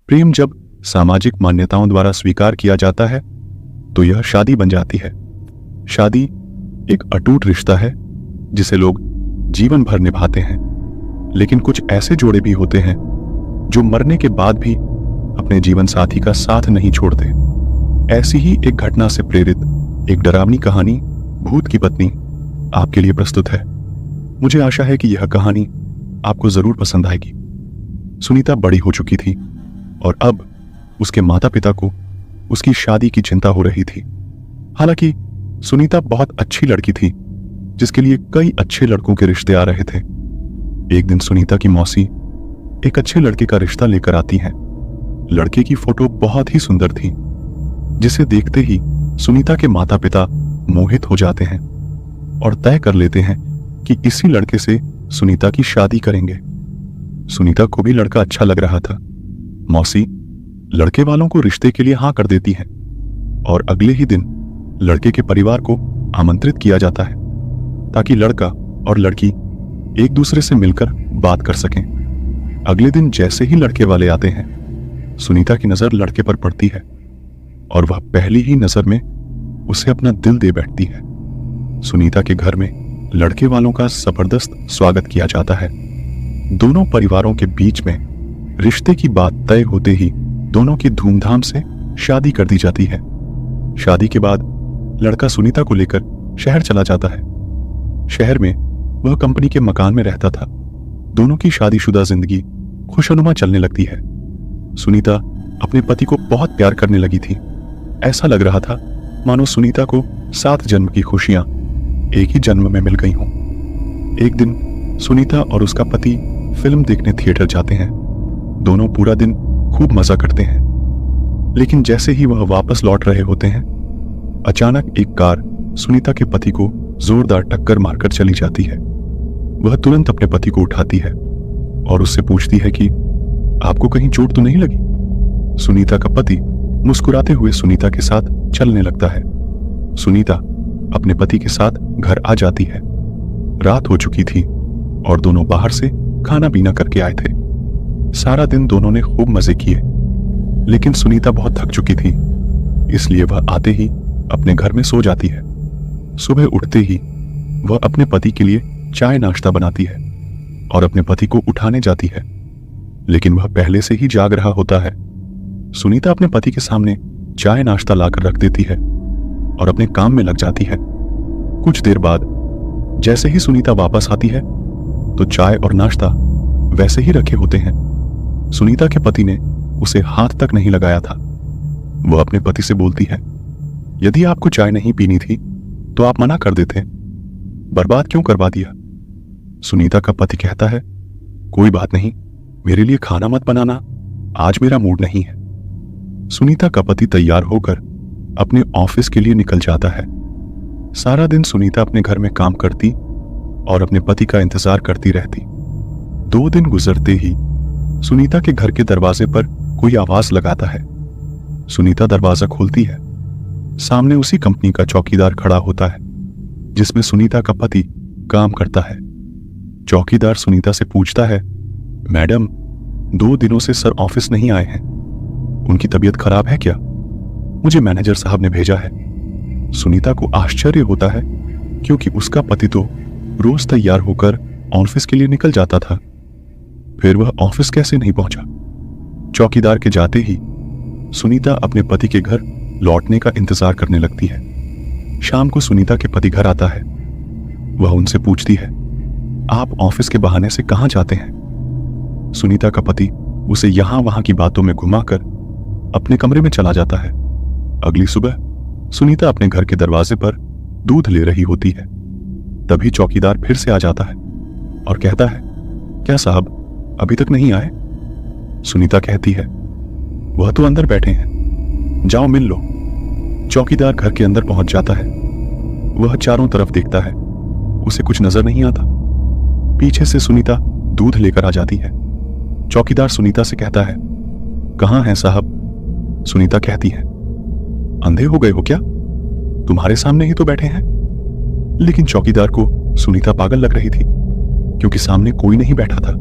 प्रेम जब सामाजिक मान्यताओं द्वारा स्वीकार किया जाता है तो यह शादी बन जाती है। शादी एक अटूट रिश्ता है जिसे लोग जीवन भर निभाते हैं, लेकिन कुछ ऐसे जोड़े भी होते हैं जो मरने के बाद भी अपने जीवन साथी का साथ नहीं छोड़ते। ऐसी ही एक घटना से प्रेरित एक डरावनी कहानी भूत की पत्नी आपके लिए प्रस्तुत है। मुझे आशा है कि यह कहानी आपको जरूर पसंद आएगी। सुनीता बड़ी हो चुकी थी और अब उसके माता पिता को उसकी शादी की चिंता हो रही थी। हालांकि सुनीता बहुत अच्छी लड़की थी जिसके लिए कई अच्छे लड़कों के रिश्ते आ रहे थे। एक दिन सुनीता की मौसी एक अच्छे लड़के का रिश्ता लेकर आती हैं। लड़के की फोटो बहुत ही सुंदर थी, जिसे देखते ही सुनीता के माता पिता मोहित हो जाते हैं और तय कर लेते हैं कि इसी लड़के से सुनीता की शादी करेंगे। सुनीता को भी लड़का अच्छा लग रहा था। मौसी लड़के वालों को रिश्ते के लिए हाँ कर देती है और अगले ही दिन लड़के के परिवार को आमंत्रित किया जाता है ताकि लड़का और लड़की एक दूसरे से मिलकर बात कर सकें। अगले दिन जैसे ही लड़के वाले आते हैं, सुनीता की नजर लड़के पर पड़ती है और वह पहली ही नजर में उसे अपना दिल दे बैठती है। सुनीता के घर में लड़के वालों का जबरदस्त स्वागत किया जाता है। दोनों परिवारों के बीच में रिश्ते की बात तय होते ही दोनों की धूमधाम से शादी कर दी जाती है। शादी के बाद लड़का सुनीता को लेकर शहर चला जाता है। शहर में वह कंपनी के मकान में रहता था। दोनों की शादीशुदा जिंदगी खुशनुमा चलने लगती है। सुनीता अपने पति को बहुत प्यार करने लगी थी। ऐसा लग रहा था मानो सुनीता को 7 जन्म की खुशियां एक ही जन्म में मिल गई हों। एक दिन सुनीता और उसका पति फिल्म देखने थिएटर जाते हैं। दोनों पूरा दिन खूब मजा करते हैं, लेकिन जैसे ही वह वापस लौट रहे होते हैं, अचानक एक कार सुनीता के पति को जोरदार टक्कर मारकर चली जाती है। वह तुरंत अपने पति को उठाती है और उससे पूछती है कि आपको कहीं चोट तो नहीं लगी। सुनीता का पति मुस्कुराते हुए सुनीता के साथ चलने लगता है। सुनीता अपने पति के साथ घर आ जाती है। रात हो चुकी थी और दोनों बाहर से खाना पीना करके आए थे। सारा दिन दोनों ने खूब मजे किए, लेकिन सुनीता बहुत थक चुकी थी, इसलिए वह आते ही अपने घर में सो जाती है। सुबह उठते ही वह अपने पति के लिए चाय नाश्ता बनाती है और अपने पति को उठाने जाती है, लेकिन वह पहले से ही जाग रहा होता है। सुनीता अपने पति के सामने चाय नाश्ता लाकर रख देती है और अपने काम में लग जाती है। कुछ देर बाद जैसे ही सुनीता वापस आती है तो चाय और नाश्ता वैसे ही रखे होते हैं। सुनीता के पति ने उसे हाथ तक नहीं लगाया था। वह अपने पति से बोलती है, यदि आपको चाय नहीं पीनी थी तो आप मना कर देते, बर्बाद क्यों करवा दिया। सुनीता का पति कहता है, कोई बात नहीं, मेरे लिए खाना मत बनाना, आज मेरा मूड नहीं है। सुनीता का पति तैयार होकर अपने ऑफिस के लिए निकल जाता है। सारा दिन सुनीता अपने घर में काम करती और अपने पति का इंतजार करती रहती। 2 दिन गुजरते ही सुनीता के घर के दरवाजे पर कोई आवाज लगाता है। सुनीता दरवाजा खोलती है। सामने उसी कंपनी का चौकीदार खड़ा होता है जिसमें सुनीता का पति काम करता है। चौकीदार सुनीता से पूछता है, मैडम 2 दिनों से सर ऑफिस नहीं आए हैं, उनकी तबीयत खराब है क्या? मुझे मैनेजर साहब ने भेजा है। सुनीता को आश्चर्य होता है क्योंकि उसका पति तो रोज तैयार होकर ऑफिस के लिए निकल जाता था, फिर वह ऑफिस कैसे नहीं पहुंचा। चौकीदार के जाते ही सुनीता अपने पति के घर लौटने का इंतजार करने लगती है। शाम को सुनीता के पति घर आता है। वह उनसे पूछती है, आप ऑफिस के बहाने से कहां जाते हैं? सुनीता का पति उसे यहां वहां की बातों में घुमाकर अपने कमरे में चला जाता है। अगली सुबह सुनीता अपने घर के दरवाजे पर दूध ले रही होती है। तभी चौकीदार फिर से आ जाता है और कहता है, क्या साहब अभी तक नहीं आए? सुनीता कहती है, वह तो अंदर बैठे हैं, जाओ मिल लो। चौकीदार घर के अंदर पहुंच जाता है। वह चारों तरफ देखता है, उसे कुछ नजर नहीं आता। पीछे से सुनीता दूध लेकर आ जाती है। चौकीदार सुनीता से कहता है, कहां हैं साहब? सुनीता कहती है, अंधे हो गए हो क्या? तुम्हारे सामने ही तो बैठे हैं। लेकिन चौकीदार को सुनीता पागल लग रही थी क्योंकि सामने कोई नहीं बैठा था।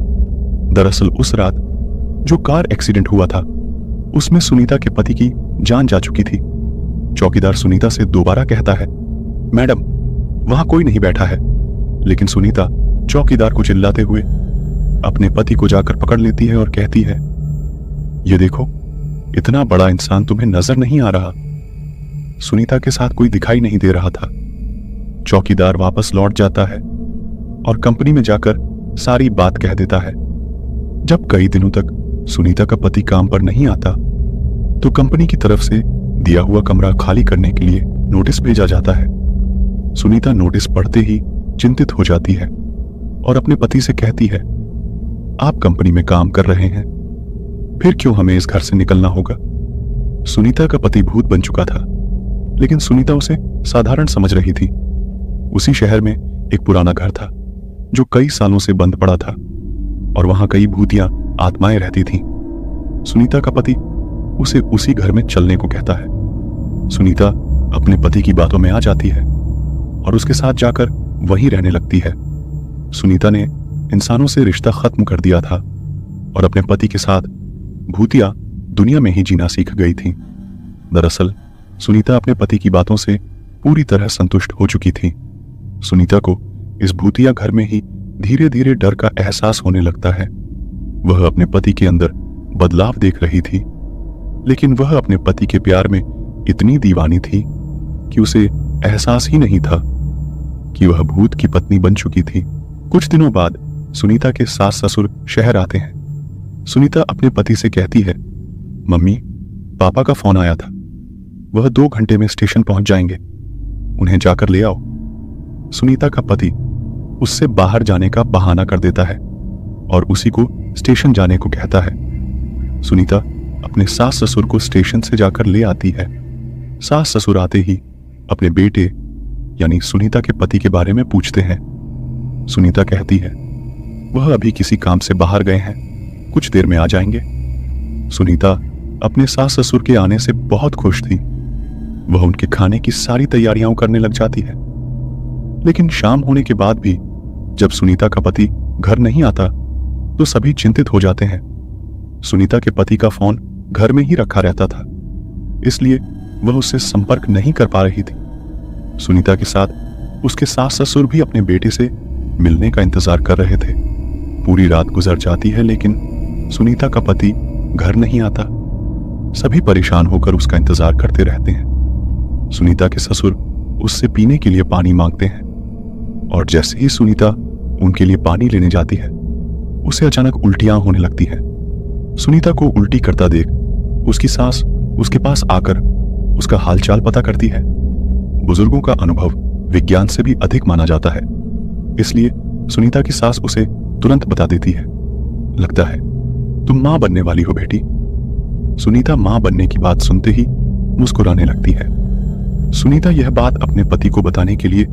दरअसल उस रात जो कार एक्सीडेंट हुआ था उसमें सुनीता के पति की जान जा चुकी थी। चौकीदार सुनीता से दोबारा कहता है, मैडम वहां कोई नहीं बैठा है। लेकिन सुनीता चौकीदार को चिल्लाते हुए अपने पति को जाकर पकड़ लेती है और कहती है, ये देखो, इतना बड़ा इंसान तुम्हें नजर नहीं आ रहा। सुनीता के साथ कोई दिखाई नहीं दे रहा था। चौकीदार वापस लौट जाता है और कंपनी में जाकर सारी बात कह देता है। जब कई दिनों तक सुनीता का पति काम पर नहीं आता तो कंपनी की तरफ से दिया हुआ कमरा खाली करने के लिए नोटिस भेजा जाता है। सुनीता नोटिस पढ़ते ही चिंतित हो जाती है और अपने पति से कहती है, आप कंपनी में काम कर रहे हैं, फिर क्यों हमें इस घर से निकलना होगा। सुनीता का पति भूत बन चुका था, लेकिन सुनीता उसे साधारण समझ रही थी। उसी शहर में एक पुराना घर था जो कई सालों से बंद पड़ा था और वहां कई भूतियां आत्माएं रहती थीं। सुनीता का पति उसे उसी घर में चलने को कहता है। सुनीता अपने पति की बातों में आ जाती है और उसके साथ जाकर वहीं रहने लगती है। सुनीता ने इंसानों से रिश्ता खत्म कर दिया था और अपने पति के साथ भूतिया दुनिया में ही जीना सीख गई थी। दरअसल सुनीता अपने पति की बातों से पूरी तरह संतुष्ट हो चुकी थी। सुनीता को इस भूतिया घर में ही धीरे धीरे डर का एहसास होने लगता है। वह अपने पति के अंदर बदलाव देख रही थी, लेकिन वह अपने पति के प्यार में इतनी दीवानी थी कि उसे एहसास ही नहीं था कि वह भूत की पत्नी बन चुकी थी। कुछ दिनों बाद सुनीता के सास ससुर शहर आते हैं। सुनीता अपने पति से कहती है, मम्मी, पापा का फोन आया था, वह 2 घंटे में स्टेशन पहुंच जाएंगे, उन्हें जाकर ले आओ। सुनीता का पति उससे बाहर जाने का बहाना कर देता है और उसी को स्टेशन जाने को कहता है। सुनीता अपने सास ससुर को स्टेशन से जाकर ले आती है। सास ससुर आते ही अपने बेटे यानी सुनीता के पति के बारे में पूछते हैं। सुनीता कहती है, वह अभी किसी काम से बाहर गए हैं, कुछ देर में आ जाएंगे। सुनीता अपने सास ससुर के आने से बहुत खुश थी। वह उनके खाने की सारी तैयारियां करने लग जाती है। लेकिन शाम होने के बाद भी जब सुनीता का पति घर नहीं आता तो सभी चिंतित हो जाते हैं। सुनीता के पति का फोन घर में ही रखा रहता था, इसलिए वह उससे संपर्क नहीं कर पा रही थी। सुनीता के साथ उसके सास ससुर भी अपने बेटे से मिलने का इंतजार कर रहे थे। पूरी रात गुजर जाती है, लेकिन सुनीता का पति घर नहीं आता। सभी परेशान होकर उसका इंतजार करते रहते हैं। सुनीता के ससुर उससे पीने के लिए पानी मांगते हैं और जैसे ही सुनीता उनके लिए पानी लेने जाती है, उसे अचानक उल्टियां होने लगती है। सुनीता को उल्टी करता देख उसकी सास उसके पास आकर उसका हालचाल पता करती है। बुजुर्गों का अनुभव विज्ञान से भी अधिक माना जाता है, इसलिए सुनीता की सास उसे तुरंत बता देती है। लगता है तुम मां बनने वाली हो बेटी। सुनीता मां बनने की बात सुनते ही मुस्कुराने लगती है। सुनीता यह बात अपने पति को बताने के लिए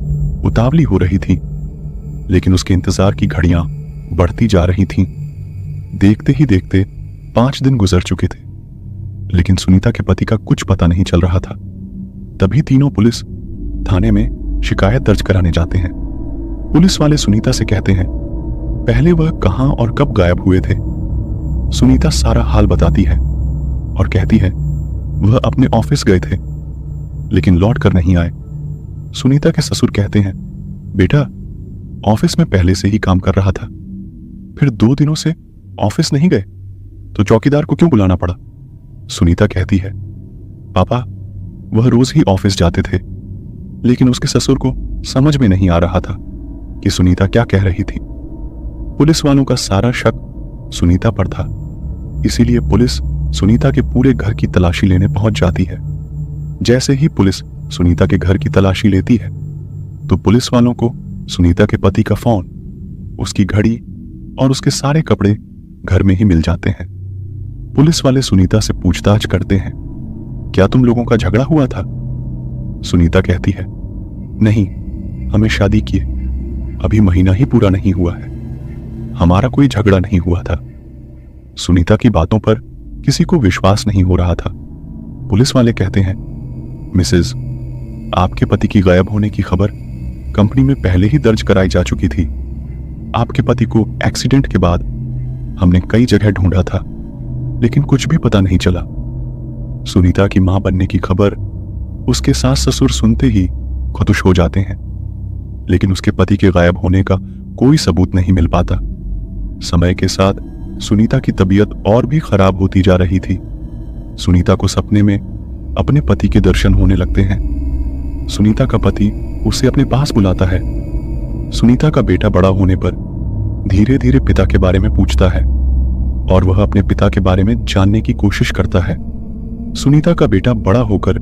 उतावली हो रही थी, लेकिन उसके इंतजार की घड़ियां बढ़ती जा रही थीं। देखते ही देखते 5 दिन गुजर चुके थे, लेकिन सुनीता के पति का कुछ पता नहीं चल रहा था। तभी तीनों पुलिस थाने में शिकायत दर्ज कराने जाते हैं। पुलिस वाले सुनीता से कहते हैं, पहले वह कहां और कब गायब हुए थे। सुनीता सारा हाल बताती है और कहती है वह अपने ऑफिस गए थे, लेकिन लौट कर नहीं आए। सुनीता के ससुर कहते हैं, बेटा, ऑफिस में पहले से ही काम कर रहा था, फिर 2 दिनों से ऑफिस नहीं गए तो चौकीदार को क्यों बुलाना पड़ा। सुनीता कहती है, पापा, वह रोज ही ऑफिस जाते थे, लेकिन उसके ससुर को समझ में नहीं आ रहा था कि सुनीता क्या कह रही थी। पुलिस वालों का सारा शक सुनीता पर था, इसीलिए पुलिस सुनीता के पूरे घर की तलाशी लेने पहुंच जाती है। जैसे ही पुलिस सुनीता के घर की तलाशी लेती है तो पुलिस वालों को सुनीता के पति का फोन, उसकी घड़ी और उसके सारे कपड़े घर में ही मिल जाते हैं। पुलिस वाले सुनीता से पूछताछ करते हैं, क्या तुम लोगों का झगड़ा हुआ था। सुनीता कहती है, नहीं, हमें शादी किए अभी महीना ही पूरा नहीं हुआ है, हमारा कोई झगड़ा नहीं हुआ था। सुनीता की बातों पर किसी को विश्वास नहीं हो रहा था। पुलिस वाले कहते हैं, मिसेज, आपके पति की गायब होने की खबर कंपनी में पहले ही दर्ज कराई जा चुकी थी। आपके पति को एक्सीडेंट के बाद हमने कई जगह ढूंढा था, लेकिन कुछ भी पता नहीं चला। सुनीता की मां बनने की खबर उसके सास ससुर सुनते ही खुश हो जाते हैं, लेकिन उसके पति के गायब होने का कोई सबूत नहीं मिल पाता। समय के साथ सुनीता की तबीयत और भी खराब होती जा रही थी। सुनीता को सपने में अपने पति के दर्शन होने लगते हैं। सुनीता का पति उसे अपने पास बुलाता है। सुनीता का बेटा बड़ा होने पर धीरे धीरे पिता के बारे में पूछता है और वह अपने पिता के बारे में जानने की कोशिश करता है। सुनीता का बेटा बड़ा होकर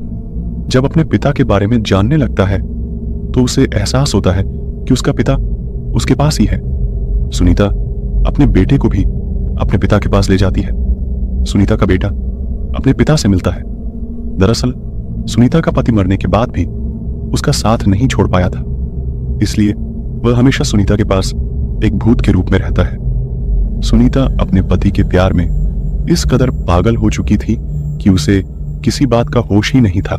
जब अपने पिता के बारे में जानने लगता है तो उसे एहसास होता है कि उसका पिता उसके पास ही है। सुनीता अपने बेटे को भी अपने पिता के पास ले जाती है। सुनीता का बेटा अपने पिता से मिलता है। दरअसल सुनीता का पति मरने के बाद भी उसका साथ नहीं छोड़ पाया था, इसलिए वह हमेशा सुनीता के पास एक भूत के रूप में रहता है। सुनीता अपने पति के प्यार में इस कदर पागल हो चुकी थी कि उसे किसी बात का होश ही नहीं था।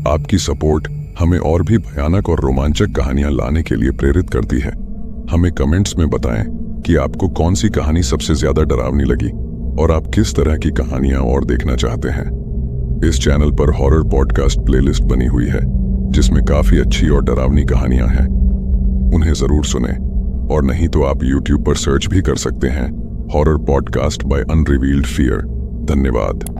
आपकी सपोर्ट हमें और भी भयानक और रोमांचक कहानियां लाने के लिए प्रेरित करती है। हमें कमेंट्स में बताएं कि आपको कौन सी कहानी सबसे ज्यादा डरावनी लगी और आप किस तरह की कहानियां और देखना चाहते हैं। इस चैनल पर हॉरर पॉडकास्ट प्लेलिस्ट बनी हुई है जिसमें काफी अच्छी और डरावनी कहानियां हैं। उन्हें जरूर सुनें, और नहीं तो आप YouTube पर सर्च भी कर सकते हैं horror podcast by Unrevealed Fear. धन्यवाद।